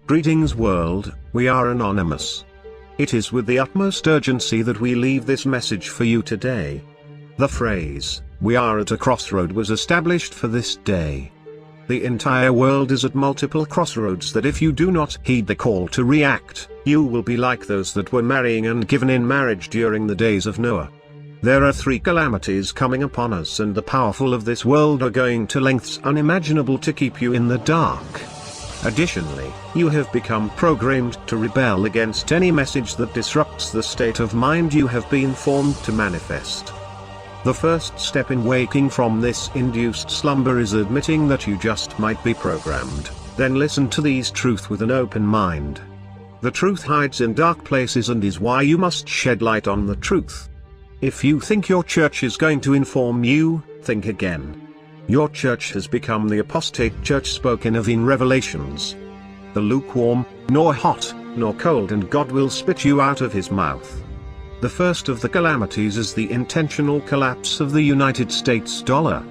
Greetings world, we are anonymous. It is with the utmost urgency that we leave this message for you today. The phrase, "we are at a crossroad," was established for this day. The entire world is at multiple crossroads that if you do not heed the call to react, you will be like those that were marrying and given in marriage during the days of Noah. There are 3 calamities coming upon us, and the powerful of this world are going to lengths unimaginable to keep you in the dark. Additionally, you have become programmed to rebel against any message that disrupts the state of mind you have been formed to manifest. The first step in waking from this induced slumber is admitting that you just might be programmed. Then listen to these truths with an open mind. The truth hides in dark places and is why you must shed light on the truth. If you think your church is going to inform you, think again. Your church has become the apostate church spoken of in Revelations. The lukewarm, nor hot, nor cold, and God will spit you out of his mouth. The first of the calamities is the intentional collapse of the United States dollar.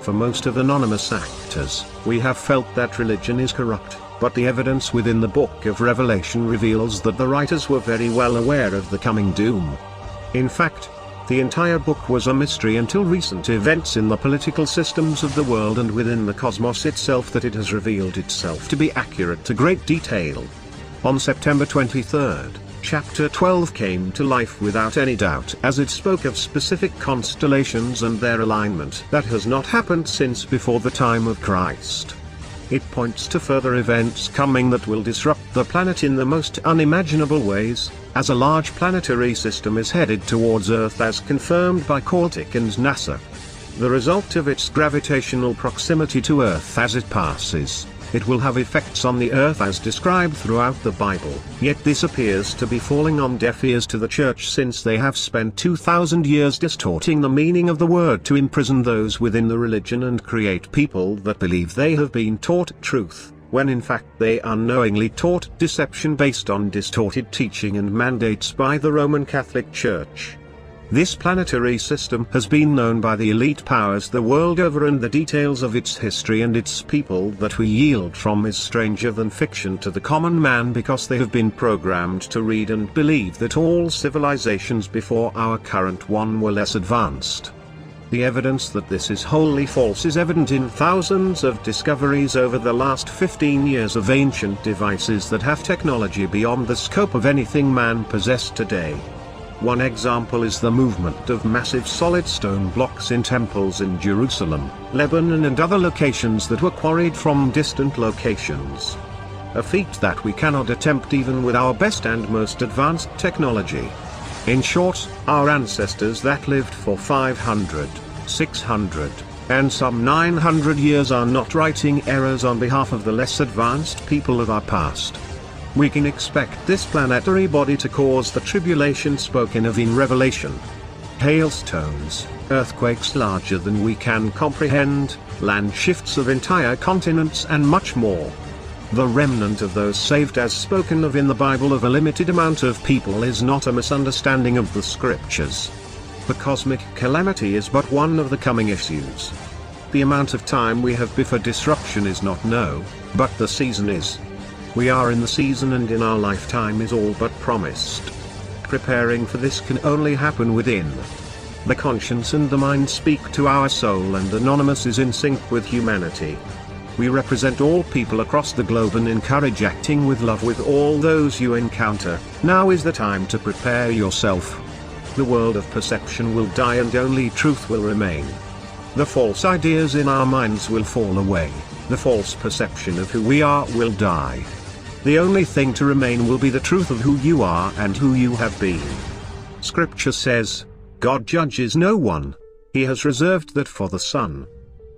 For most of anonymous actors, we have felt that religion is corrupt, but the evidence within the book of Revelation reveals that the writers were very well aware of the coming doom. In fact, the entire book was a mystery until recent events in the political systems of the world and within the cosmos itself that it has revealed itself to be accurate to great detail. On September 23rd, Chapter 12 came to life without any doubt as it spoke of specific constellations and their alignment that has not happened since before the time of Christ. It points to further events coming that will disrupt the planet in the most unimaginable ways, as a large planetary system is headed towards Earth as confirmed by Caltech and NASA. The result of its gravitational proximity to Earth as it passes, it will have effects on the Earth as described throughout the Bible. Yet this appears to be falling on deaf ears to the Church, since they have spent 2,000 years distorting the meaning of the word to imprison those within the religion and create people that believe they have been taught truth, when in fact they unknowingly taught deception based on distorted teaching and mandates by the Roman Catholic Church. This planetary system has been known by the elite powers the world over, and the details of its history and its people that we yield from is stranger than fiction to the common man, because they have been programmed to read and believe that all civilizations before our current one were less advanced. The evidence that this is wholly false is evident in thousands of discoveries over the last 15 years of ancient devices that have technology beyond the scope of anything man possessed today. One example is the movement of massive solid stone blocks in temples in Jerusalem, Lebanon and other locations that were quarried from distant locations. A feat that we cannot attempt even with our best and most advanced technology. In short, our ancestors that lived for 500, 600, and some 900 years are not writing errors on behalf of the less advanced people of our past. We can expect this planetary body to cause the tribulation spoken of in Revelation. Hailstones, earthquakes larger than we can comprehend, land shifts of entire continents and much more. The remnant of those saved as spoken of in the Bible of a limited amount of people is not a misunderstanding of the scriptures. The cosmic calamity is but one of the coming issues. The amount of time we have before disruption is not known, but the season is. We are in the season, and in our lifetime is all but promised. Preparing for this can only happen within. The conscience and the mind speak to our soul, and Anonymous is in sync with humanity. We represent all people across the globe and encourage acting with love with all those you encounter. Now is the time to prepare yourself. The world of perception will die and only truth will remain. The false ideas in our minds will fall away. The false perception of who we are will die. The only thing to remain will be the truth of who you are and who you have been. Scripture says, God judges no one. He has reserved that for the Son.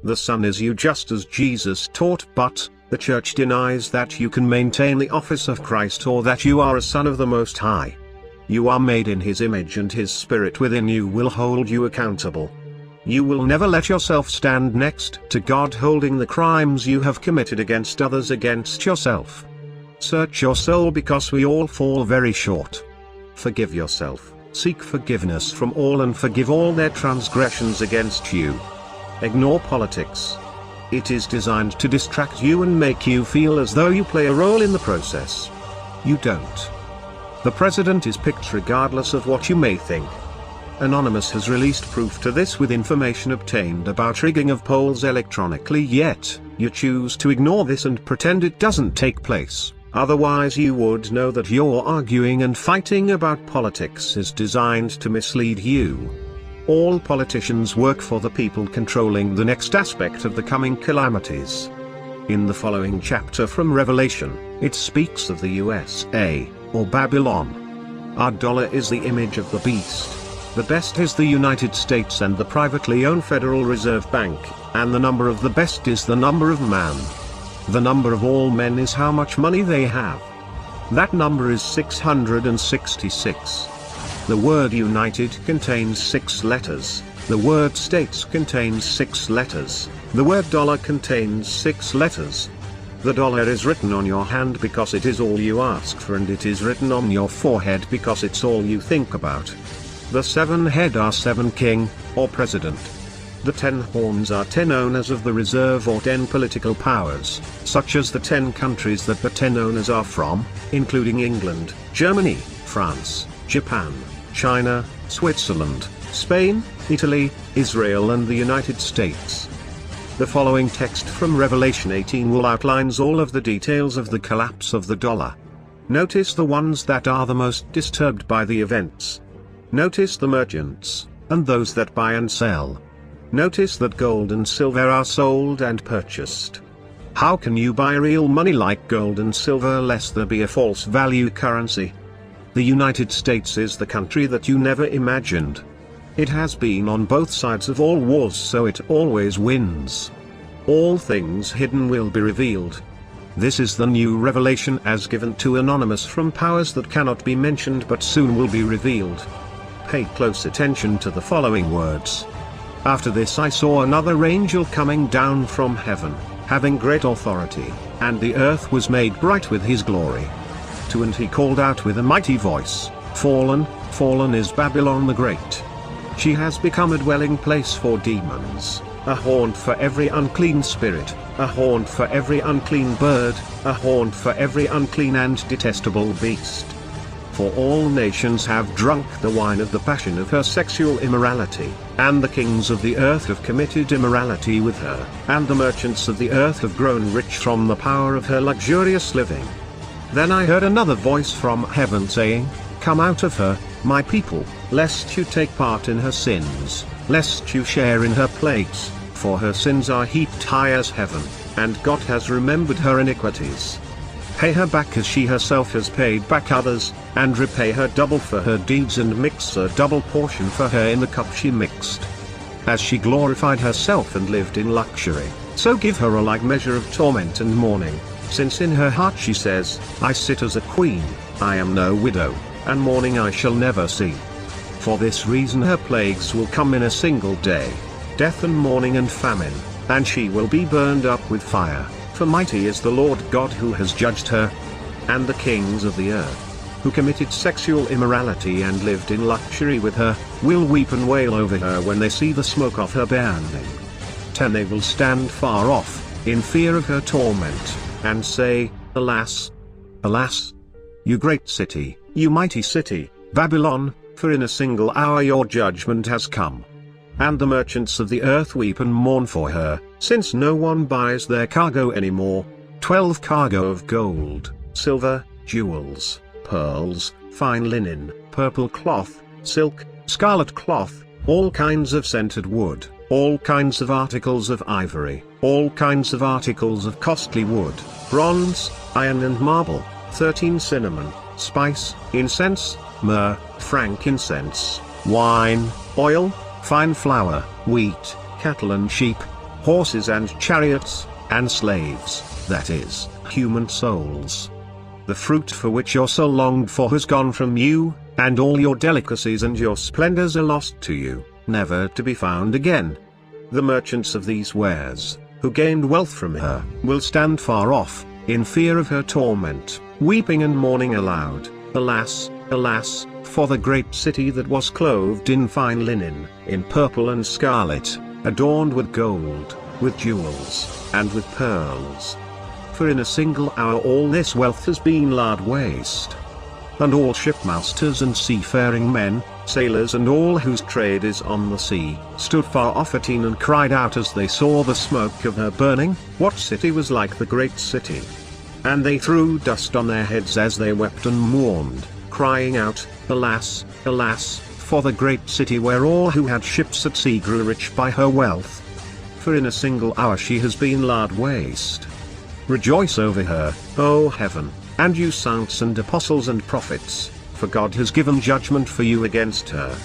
The Son is you, just as Jesus taught, but the Church denies that you can maintain the office of Christ or that you are a son of the Most High. You are made in His image, and His Spirit within you will hold you accountable. You will never let yourself stand next to God holding the crimes you have committed against others against yourself. Search your soul, because we all fall very short. Forgive yourself, seek forgiveness from all and forgive all their transgressions against you. Ignore politics. It is designed to distract you and make you feel as though you play a role in the process. You don't. The president is picked regardless of what you may think. Anonymous has released proof to this with information obtained about rigging of polls electronically, yet you choose to ignore this and pretend it doesn't take place. Otherwise you would know that your arguing and fighting about politics is designed to mislead you. All politicians work for the people controlling the next aspect of the coming calamities. In the following chapter from Revelation, it speaks of the USA, or Babylon. Our dollar is the image of the beast. The best is the United States and the privately owned Federal Reserve Bank, and the number of the best is the number of man. The number of all men is how much money they have. That number is 666. The word united contains 6 letters, the word states contains 6 letters, the word dollar contains 6 letters. The dollar is written on your hand because it is all you ask for, and it is written on your forehead because it's all you think about. The 7 head are 7 king, or president. The 10 horns are 10 owners of the reserve or 10 political powers, such as the 10 countries that the 10 owners are from, including England, Germany, France, Japan, China, Switzerland, Spain, Italy, Israel and the United States. The following text from Revelation 18 will outlines all of the details of the collapse of the dollar. Notice the ones that are the most disturbed by the events. Notice the merchants, and those that buy and sell. Notice that gold and silver are sold and purchased. How can you buy real money like gold and silver lest there be a false value currency? The United States is the country that you never imagined. It has been on both sides of all wars, so it always wins. All things hidden will be revealed. This is the new revelation as given to Anonymous from powers that cannot be mentioned but soon will be revealed. Pay close attention to the following words. After this I saw another angel coming down from heaven, having great authority, and the earth was made bright with his glory. And he called out with a mighty voice, Fallen, fallen is Babylon the Great. She has become a dwelling place for demons, a haunt for every unclean spirit, a haunt for every unclean bird, a haunt for every unclean and detestable beast. For all nations have drunk the wine of the passion of her sexual immorality, and the kings of the earth have committed immorality with her, and the merchants of the earth have grown rich from the power of her luxurious living. Then I heard another voice from heaven saying, Come out of her, my people, lest you take part in her sins, lest you share in her plagues, for her sins are heaped high as heaven, and God has remembered her iniquities. Pay her back as she herself has paid back others, and repay her double for her deeds and mix a double portion for her in the cup she mixed. As she glorified herself and lived in luxury, so give her a like measure of torment and mourning. Since in her heart she says, I sit as a queen, I am no widow, and mourning I shall never see. For this reason her plagues will come in a single day, death and mourning and famine, and she will be burned up with fire, for mighty is the Lord God who has judged her. And the kings of the earth, who committed sexual immorality and lived in luxury with her, will weep and wail over her when they see the smoke of her burning. 10 They will stand far off, in fear of her torment, and say, Alas! Alas! You great city, you mighty city, Babylon, for in a single hour your judgment has come. And the merchants of the earth weep and mourn for her, since no one buys their cargo anymore. 12 cargo of gold, silver, jewels, pearls, fine linen, purple cloth, silk, scarlet cloth, all kinds of scented wood, all kinds of articles of ivory, all kinds of articles of costly wood, bronze, iron and marble, 13 cinnamon, spice, incense, myrrh, frankincense, wine, oil, fine flour, wheat, cattle and sheep, horses and chariots, and slaves, that is, human souls. The fruit for which your soul longed for has gone from you, and all your delicacies and your splendors are lost to you, never to be found again. The merchants of these wares, who gained wealth from her, will stand far off, in fear of her torment, weeping and mourning aloud, Alas, alas, for the great city that was clothed in fine linen, in purple and scarlet, adorned with gold, with jewels, and with pearls. For in a single hour all this wealth has been laid waste. And all shipmasters and seafaring men, sailors and all whose trade is on the sea, stood far off at Een and cried out as they saw the smoke of her burning, what city was like the great city? And they threw dust on their heads as they wept and mourned, crying out, Alas, alas, for the great city where all who had ships at sea grew rich by her wealth. For in a single hour she has been laid waste. Rejoice over her, O heaven, and you saints and apostles and prophets, for God has given judgment for you against her.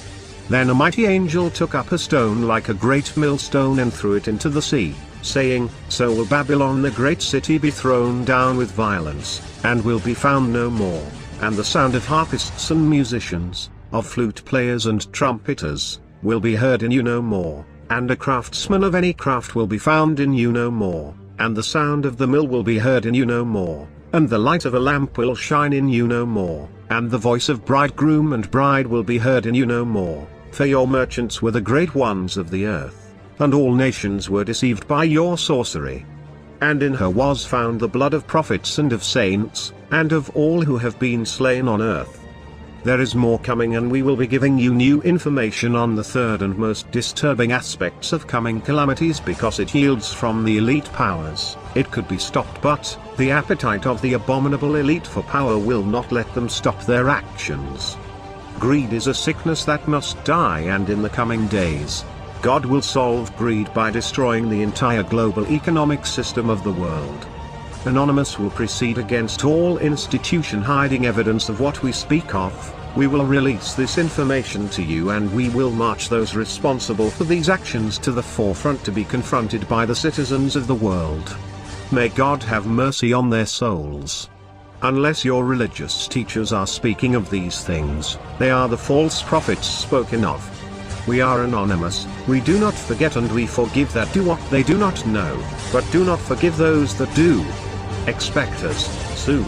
Then a mighty angel took up a stone like a great millstone and threw it into the sea, saying, So will Babylon the great city be thrown down with violence, and will be found no more, and the sound of harpists and musicians, of flute players and trumpeters, will be heard in you no more, and a craftsman of any craft will be found in you no more, and the sound of the mill will be heard in you no more, and the light of a lamp will shine in you no more, and the voice of bridegroom and bride will be heard in you no more, for your merchants were the great ones of the earth, and all nations were deceived by your sorcery. And in her was found the blood of prophets and of saints, and of all who have been slain on earth. There is more coming, and we will be giving you new information on the third and most disturbing aspects of coming calamities, because it yields from the elite powers. It could be stopped, but the appetite of the abominable elite for power will not let them stop their actions. Greed is a sickness that must die, and in the coming days, God will solve greed by destroying the entire global economic system of the world. Anonymous will proceed against all institution hiding evidence of what we speak of. We will release this information to you, and we will march those responsible for these actions to the forefront to be confronted by the citizens of the world. May God have mercy on their souls. Unless your religious teachers are speaking of these things, they are the false prophets spoken of. We are anonymous, we do not forget, and we forgive that do what they do not know, but do not forgive those that do. Expect us soon.